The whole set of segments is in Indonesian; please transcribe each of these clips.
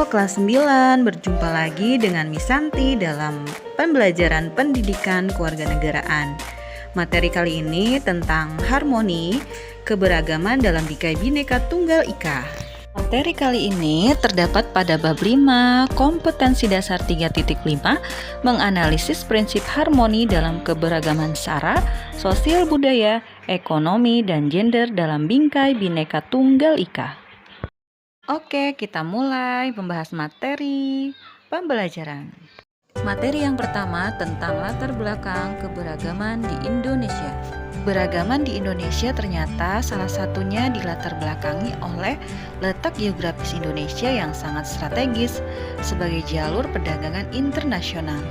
kelas 9, berjumpa lagi dengan Miss Santi dalam pembelajaran pendidikan kewarganegaraan. Materi kali ini tentang harmoni, keberagaman dalam Bingkai Bhinneka Tunggal Ika. Materi kali ini terdapat pada bab 5, kompetensi dasar 3.5, menganalisis prinsip harmoni dalam keberagaman sara, sosial budaya, ekonomi, dan gender dalam Bingkai Bhinneka Tunggal Ika. Oke, kita mulai membahas materi pembelajaran. Materi yang pertama tentang latar belakang keberagaman di Indonesia. Keberagaman di Indonesia ternyata salah satunya dilatar belakangi oleh letak geografis Indonesia yang sangat strategis sebagai jalur perdagangan internasional.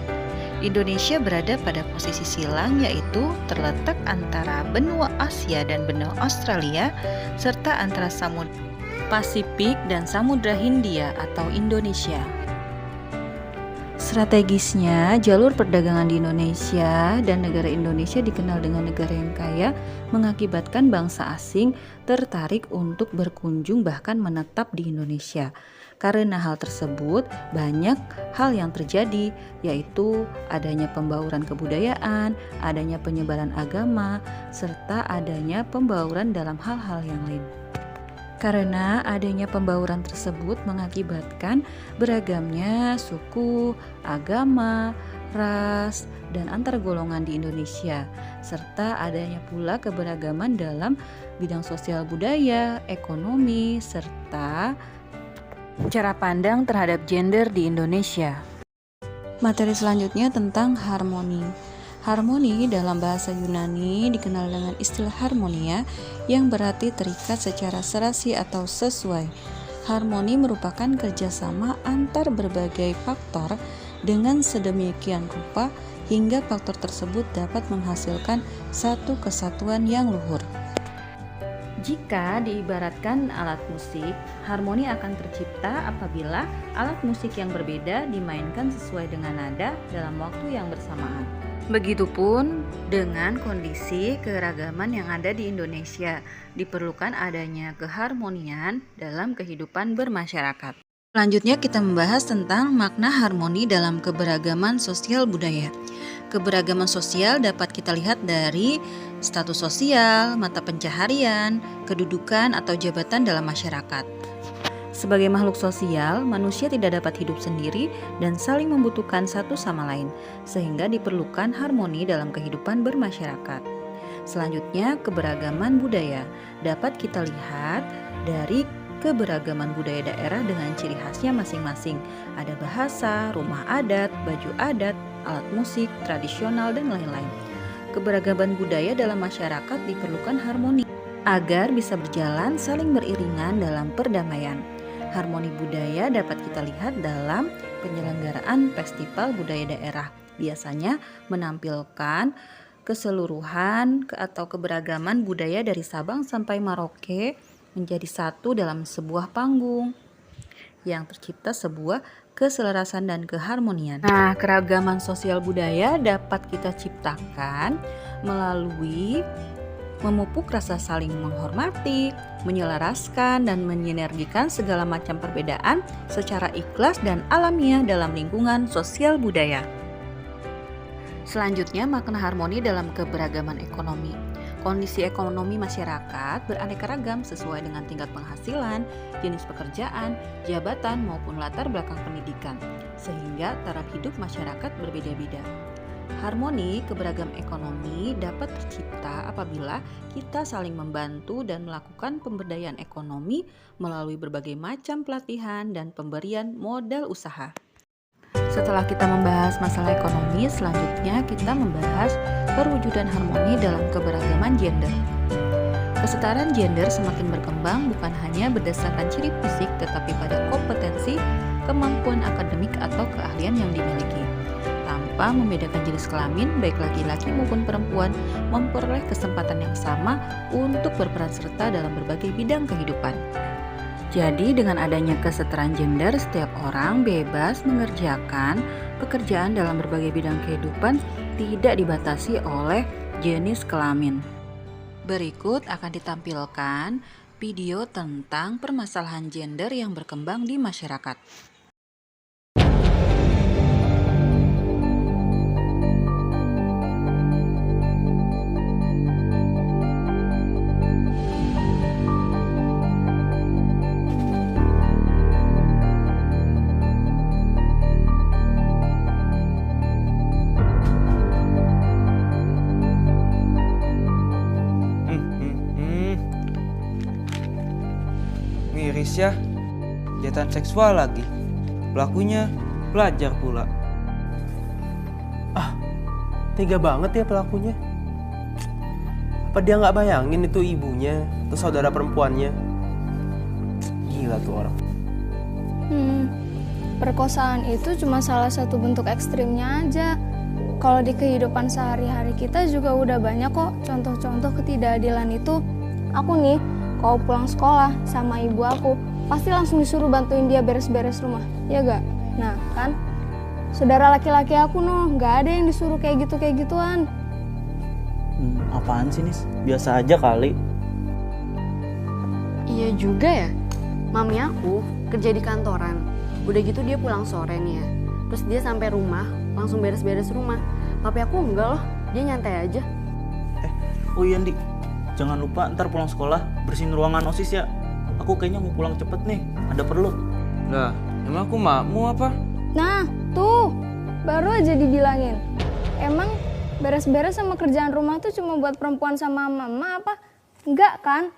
Indonesia berada pada posisi silang, yaitu terletak antara benua Asia dan benua Australia serta antara Samudra Pasifik dan Samudra Hindia atau Indonesia. Strategisnya, jalur perdagangan di Indonesia dan negara Indonesia dikenal dengan negara yang kaya, mengakibatkan bangsa asing tertarik untuk berkunjung bahkan menetap di Indonesia. Karena hal tersebut, banyak hal yang terjadi, yaitu adanya pembauran kebudayaan, adanya penyebaran agama, serta adanya pembauran dalam hal-hal yang lain. Karena adanya pembauran tersebut mengakibatkan beragamnya suku, agama, ras, dan antar golongan di Indonesia, serta adanya pula keberagaman dalam bidang sosial budaya, ekonomi, serta cara pandang terhadap gender di Indonesia. Materi selanjutnya tentang harmoni. Harmoni dalam bahasa Yunani dikenal dengan istilah harmonia yang berarti terikat secara serasi atau sesuai. Harmoni merupakan kerjasama antar berbagai faktor dengan sedemikian rupa hingga faktor tersebut dapat menghasilkan satu kesatuan yang luhur. Jika diibaratkan alat musik, harmoni akan tercipta apabila alat musik yang berbeda dimainkan sesuai dengan nada dalam waktu yang bersamaan. Begitupun dengan kondisi keragaman yang ada di Indonesia, diperlukan adanya keharmonian dalam kehidupan bermasyarakat. Selanjutnya kita membahas tentang makna harmoni dalam keberagaman sosial budaya. Keberagaman sosial dapat kita lihat dari status sosial, mata pencaharian, kedudukan atau jabatan dalam masyarakat. Sebagai makhluk sosial, manusia tidak dapat hidup sendiri dan saling membutuhkan satu sama lain, sehingga diperlukan harmoni dalam kehidupan bermasyarakat. Selanjutnya, keberagaman budaya dapat kita lihat dari keberagaman budaya daerah dengan ciri khasnya masing-masing. Ada bahasa, rumah adat, baju adat, alat musik, tradisional, dan lain-lain. Keberagaman budaya dalam masyarakat diperlukan harmoni agar bisa berjalan saling beriringan dalam perdamaian. Harmoni budaya dapat kita lihat dalam penyelenggaraan festival budaya daerah. Biasanya menampilkan keseluruhan atau keberagaman budaya dari Sabang sampai Merauke menjadi satu dalam sebuah panggung yang tercipta sebuah keselarasan dan keharmonian. Nah, keragaman sosial budaya dapat kita ciptakan melalui memupuk rasa saling menghormati, menyelaraskan, dan menyinergikan segala macam perbedaan secara ikhlas dan alamiah dalam lingkungan sosial budaya. Selanjutnya, makna harmoni dalam keberagaman ekonomi. Kondisi ekonomi masyarakat beraneka ragam sesuai dengan tingkat penghasilan, jenis pekerjaan, jabatan, maupun latar belakang pendidikan, sehingga taraf hidup masyarakat berbeda-beda. Harmoni keberagaman ekonomi dapat tercipta apabila kita saling membantu dan melakukan pemberdayaan ekonomi melalui berbagai macam pelatihan dan pemberian modal usaha. Setelah kita membahas masalah ekonomi, selanjutnya kita membahas perwujudan harmoni dalam keberagaman gender. Kesetaraan gender semakin berkembang bukan hanya berdasarkan ciri fisik tetapi pada kompetensi, kemampuan akademik atau keahlian yang dimiliki. Tanpa membedakan jenis kelamin, baik laki-laki maupun perempuan memperoleh kesempatan yang sama untuk berperan serta dalam berbagai bidang kehidupan. Jadi dengan adanya kesetaraan gender, setiap orang bebas mengerjakan pekerjaan dalam berbagai bidang kehidupan, tidak dibatasi oleh jenis kelamin. Berikut akan ditampilkan video tentang permasalahan gender yang berkembang di masyarakat. miris ya. Kejahatan seksual lagi. Pelakunya pelajar pula. Tega banget ya pelakunya. Apa dia nggak bayangin itu ibunya atau saudara perempuannya? Gila tuh orang. Perkosaan itu cuma salah satu bentuk ekstrimnya aja. Kalau di kehidupan sehari-hari kita juga udah banyak kok contoh-contoh ketidakadilan itu. Aku nih, kalau pulang sekolah sama ibu aku, pasti langsung disuruh bantuin dia beres-beres rumah, ya gak? Nah kan, saudara laki-laki aku gak ada yang disuruh kayak gitu-gituan. Apaan sih Nis? Biasa aja kali. Iya juga ya. Mami aku kerja di kantoran. Udah gitu dia pulang sore nih ya. Terus dia sampai rumah langsung beres-beres rumah. Papi aku enggak loh, dia nyantai aja. Oh iya Andi, jangan lupa ntar pulang sekolah bersihin ruangan OSIS ya. Aku kayaknya mau pulang cepet nih, ada perlu. Lah, emang aku makmu apa? Nah, tuh, baru aja dibilangin. Emang beres-beres sama kerjaan rumah tuh cuma buat perempuan sama mama apa? Enggak kan?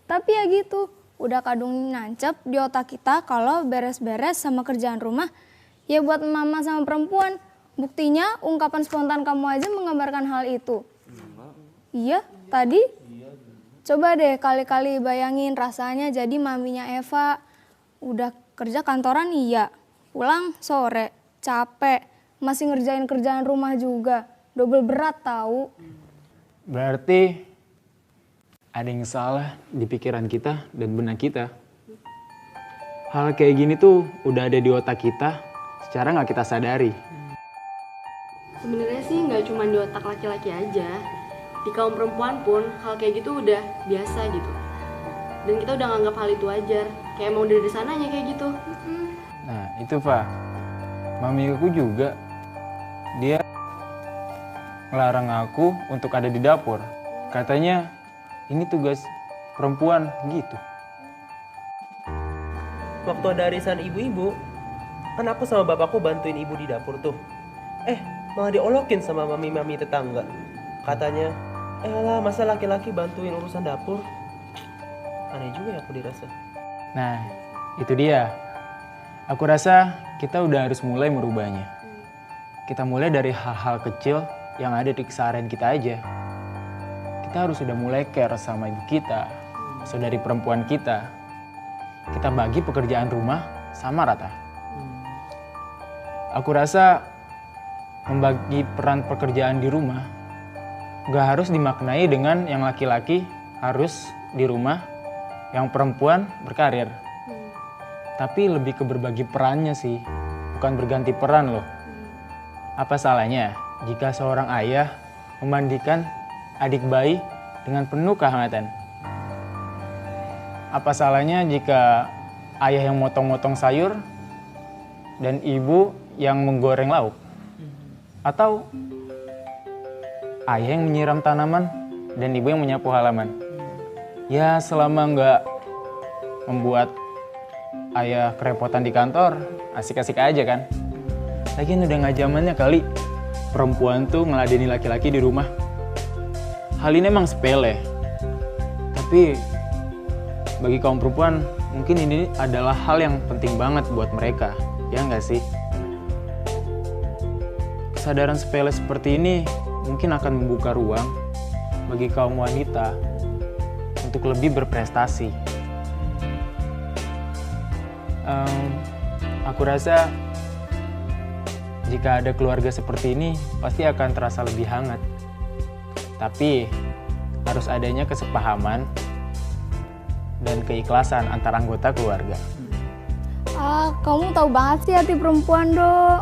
Tapi ya gitu, udah kadung nancep di otak kita kalau beres-beres sama kerjaan rumah ya buat mama sama perempuan. Buktinya ungkapan spontan kamu aja menggambarkan hal itu. Iya, tadi? Coba deh kali-kali bayangin rasanya jadi maminya Eva. Udah kerja kantoran iya, pulang sore, capek, masih ngerjain kerjaan rumah juga. Double berat tahu. Berarti ada yang salah di pikiran kita dan benak kita. Hal kayak gini tuh udah ada di otak kita secara nggak kita sadari. Sebenarnya sih nggak cuma di otak laki-laki aja. Di kaum perempuan pun hal kayak gitu udah biasa gitu. Dan kita udah nganggap hal itu wajar. Kayak emang udah dari sananya kayak gitu. Nah itu Pak, mami aku juga. Dia ngelarang aku untuk ada di dapur. Katanya ini tugas perempuan gitu. Waktu ada arisan ibu-ibu, kan aku sama bapakku bantuin ibu di dapur tuh. Malah diolokin sama mami-mami tetangga. Katanya, alah masa laki-laki bantuin urusan dapur? Aneh juga ya aku dirasa. Nah itu dia. Aku rasa kita udah harus mulai merubahnya. Kita mulai dari hal-hal kecil yang ada di keseharian kita aja. Kita harus udah mulai care sama ibu kita, saudari perempuan kita. Kita bagi pekerjaan rumah sama rata. Aku rasa membagi peran pekerjaan di rumah gak harus dimaknai dengan yang laki-laki harus di rumah, yang perempuan berkarir. Tapi lebih ke berbagi perannya sih, bukan berganti peran loh. Apa salahnya jika seorang ayah memandikan adik bayi dengan penuh kehangatan? Apa salahnya jika ayah yang motong-motong sayur dan ibu yang menggoreng lauk? Atau ayah yang menyiram tanaman dan ibu yang menyapu halaman? Ya selama nggak membuat ayah kerepotan di kantor, asik-asik aja kan? Lagian udah nggak zamannya kali perempuan tuh ngeladeni laki-laki di rumah. Hal ini emang sepele, tapi bagi kaum perempuan mungkin ini adalah hal yang penting banget buat mereka, ya nggak sih? Kesadaran sepele seperti ini mungkin akan membuka ruang bagi kaum wanita untuk lebih berprestasi. Aku rasa jika ada keluarga seperti ini pasti akan terasa lebih hangat. Tapi harus adanya kesepahaman dan keikhlasan antar anggota keluarga. Kamu tahu banget sih hati perempuan, Dok.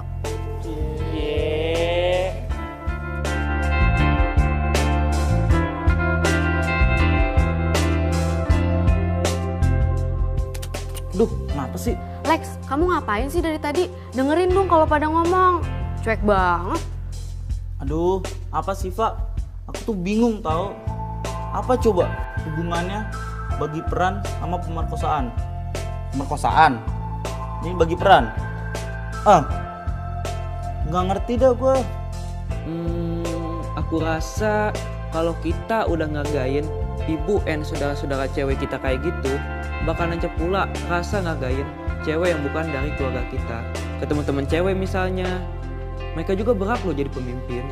Duh, kenapa sih? Lex, kamu ngapain sih dari tadi? Dengerin dong kalau pada ngomong. Cuek banget. Aduh, apa sih Pak? Aku tuh bingung tau. Apa coba hubungannya bagi peran sama pemerkosaan? Pemerkosaan? Ini bagi peran? Nggak ngerti dah gue. Aku rasa kalau kita udah ngargain ibu and saudara-saudara cewek kita kayak gitu, bakal nancep pula rasa ngagain cewek yang bukan dari keluarga kita. Ke teman-teman cewek misalnya, mereka juga berhak loh jadi pemimpin.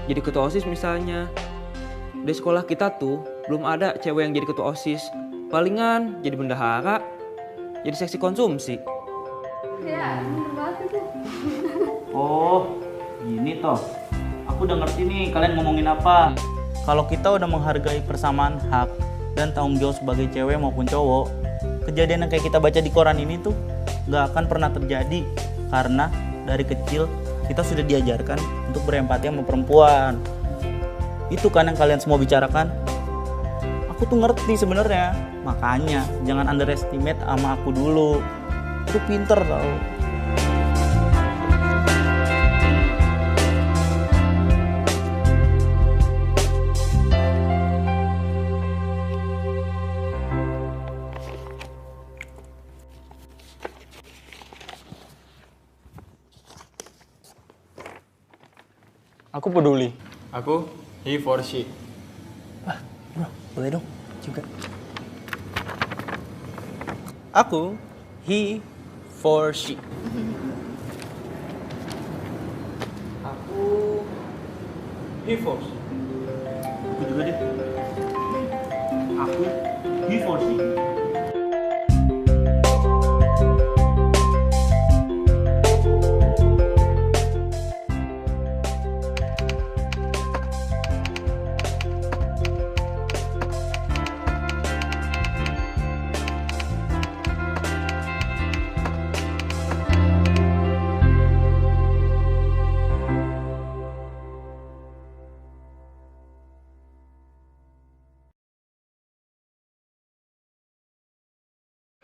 Jadi ketua OSIS misalnya. Di sekolah kita tuh belum ada cewek yang jadi ketua OSIS. Palingan jadi bendahara, jadi seksi konsumsi. Ya, bener banget itu. Oh, gini toh. Aku udah ngerti nih kalian ngomongin apa. Kalau kita udah menghargai persamaan hak dan tanggung jawab sebagai cewek maupun cowok, kejadian yang kayak kita baca di koran ini tuh gak akan pernah terjadi. Karena dari kecil kita sudah diajarkan untuk berempati sama perempuan. Itu kan yang kalian semua bicarakan. Aku tuh ngerti sebenarnya. Makanya jangan underestimate sama aku dulu. Itu pinter tau. Aku peduli. Aku he for she. Bro, boleh dong juga. Aku he for she. Aku he for she. Aku juga deh. Aku he for she.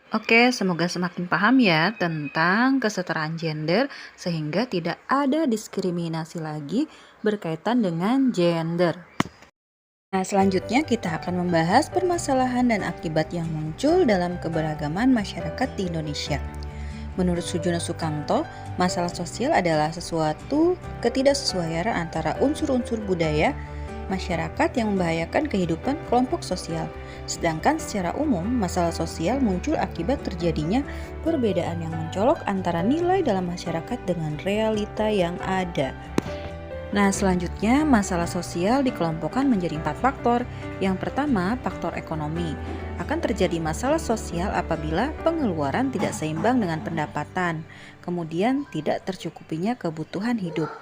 Oke, semoga semakin paham ya tentang kesetaraan gender sehingga tidak ada diskriminasi lagi berkaitan dengan gender. Nah, selanjutnya kita akan membahas permasalahan dan akibat yang muncul dalam keberagaman masyarakat di Indonesia. Menurut Sujono Sukanto, masalah sosial adalah sesuatu ketidaksesuaian antara unsur-unsur budaya masyarakat yang membahayakan kehidupan kelompok sosial. Sedangkan secara umum, masalah sosial muncul akibat terjadinya perbedaan yang mencolok antara nilai dalam masyarakat dengan realita yang ada. Nah, selanjutnya masalah sosial dikelompokkan menjadi 4 faktor. Yang pertama, faktor ekonomi. Akan terjadi masalah sosial apabila pengeluaran tidak seimbang dengan pendapatan, kemudian tidak tercukupinya kebutuhan hidup.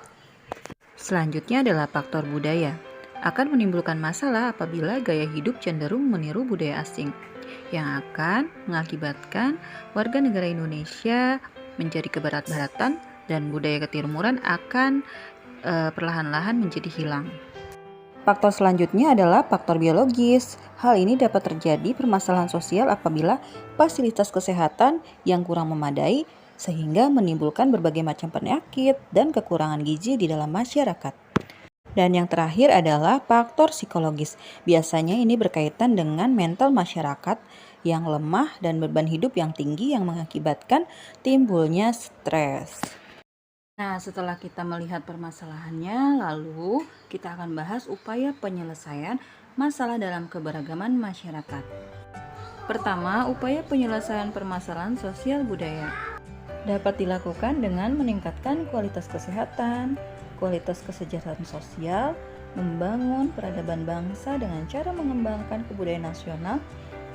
Selanjutnya adalah faktor budaya. Akan menimbulkan masalah apabila gaya hidup cenderung meniru budaya asing yang akan mengakibatkan warga negara Indonesia menjadi kebarat-baratan dan budaya ketimuran akan perlahan-lahan menjadi hilang. Faktor selanjutnya adalah faktor biologis. Hal ini dapat terjadi permasalahan sosial apabila fasilitas kesehatan yang kurang memadai sehingga menimbulkan berbagai macam penyakit dan kekurangan gizi di dalam masyarakat. Dan yang terakhir adalah faktor psikologis. Biasanya ini berkaitan dengan mental masyarakat yang lemah dan beban hidup yang tinggi yang mengakibatkan timbulnya stres. Nah, setelah kita melihat permasalahannya, lalu kita akan bahas upaya penyelesaian masalah dalam keberagaman masyarakat. Pertama, upaya penyelesaian permasalahan sosial budaya dapat dilakukan dengan meningkatkan kualitas kesehatan, kualitas kesejahteraan sosial, membangun peradaban bangsa dengan cara mengembangkan kebudayaan nasional,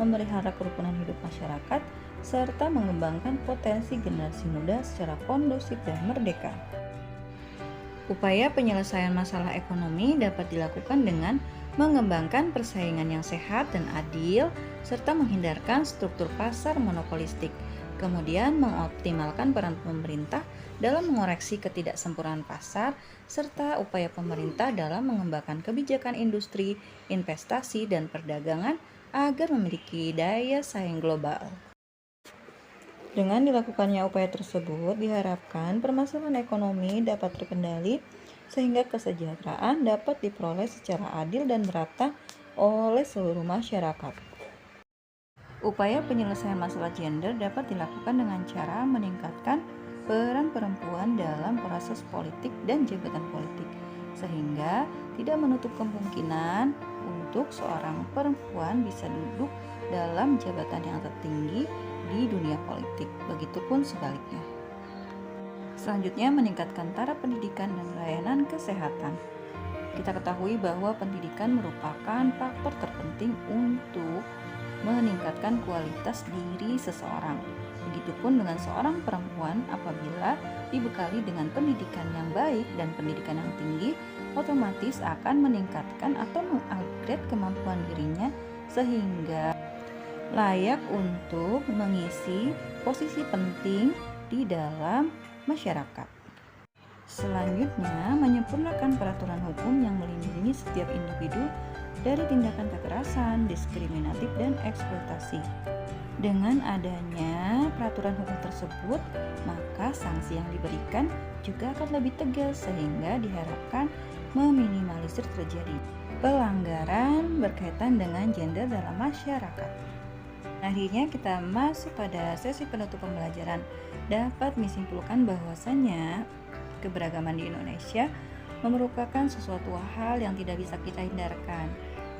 memelihara kerukunan hidup masyarakat, serta mengembangkan potensi generasi muda secara kondusif dan merdeka. Upaya penyelesaian masalah ekonomi dapat dilakukan dengan mengembangkan persaingan yang sehat dan adil, serta menghindarkan struktur pasar monopolistik, kemudian mengoptimalkan peran pemerintah dalam mengoreksi ketidaksempurnaan pasar, serta upaya pemerintah dalam mengembangkan kebijakan industri, investasi, dan perdagangan agar memiliki daya saing global. Dengan dilakukannya upaya tersebut, diharapkan permasalahan ekonomi dapat terkendali sehingga kesejahteraan dapat diperoleh secara adil dan merata oleh seluruh masyarakat. Upaya penyelesaian masalah gender dapat dilakukan dengan cara meningkatkan peran perempuan dalam proses politik dan jabatan politik, sehingga tidak menutup kemungkinan untuk seorang perempuan bisa duduk dalam jabatan yang tertinggi di dunia politik, begitupun sebaliknya. Selanjutnya, meningkatkan taraf pendidikan dan layanan kesehatan. Kita ketahui bahwa pendidikan merupakan faktor terpenting untuk meningkatkan kualitas diri seseorang. Begitupun dengan seorang perempuan, apabila dibekali dengan pendidikan yang baik dan pendidikan yang tinggi, otomatis akan meningkatkan atau mengupgrade kemampuan dirinya sehingga layak untuk mengisi posisi penting di dalam masyarakat. Selanjutnya, menyempurnakan peraturan hukum yang melindungi setiap individu dari tindakan kekerasan, diskriminatif, dan eksploitasi. Dengan adanya peraturan hukum tersebut, maka sanksi yang diberikan juga akan lebih tegas sehingga diharapkan meminimalisir terjadi pelanggaran berkaitan dengan gender dalam masyarakat. Akhirnya kita masuk pada sesi penutup pembelajaran. Dapat disimpulkan bahwasanya keberagaman di Indonesia merupakan sesuatu hal yang tidak bisa kita hindarkan.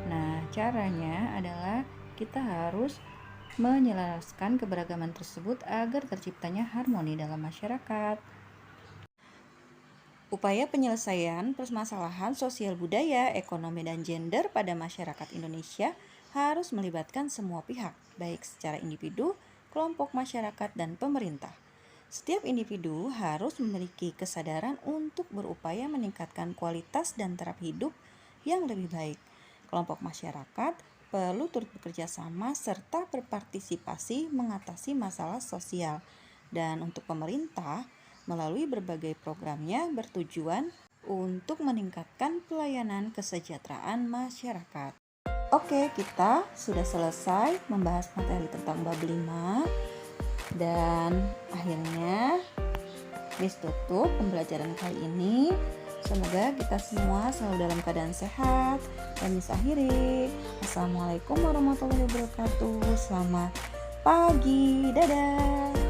Nah, caranya adalah kita harus menyelaraskan keberagaman tersebut agar terciptanya harmoni dalam masyarakat. Upaya penyelesaian permasalahan sosial budaya, ekonomi, dan gender pada masyarakat Indonesia harus melibatkan semua pihak, baik secara individu, kelompok masyarakat, dan pemerintah. Setiap individu harus memiliki kesadaran untuk berupaya meningkatkan kualitas dan taraf hidup yang lebih baik. Kelompok masyarakat perlu turut bekerja sama serta berpartisipasi mengatasi masalah sosial. Dan untuk pemerintah, melalui berbagai programnya bertujuan untuk meningkatkan pelayanan kesejahteraan masyarakat. Oke, kita sudah selesai membahas materi tentang bab 5. Dan akhirnya Miss tutup pembelajaran kali ini. Semoga kita semua selalu dalam keadaan sehat. Dan Miss akhiri, Assalamualaikum warahmatullahi wabarakatuh. Selamat pagi, dadah.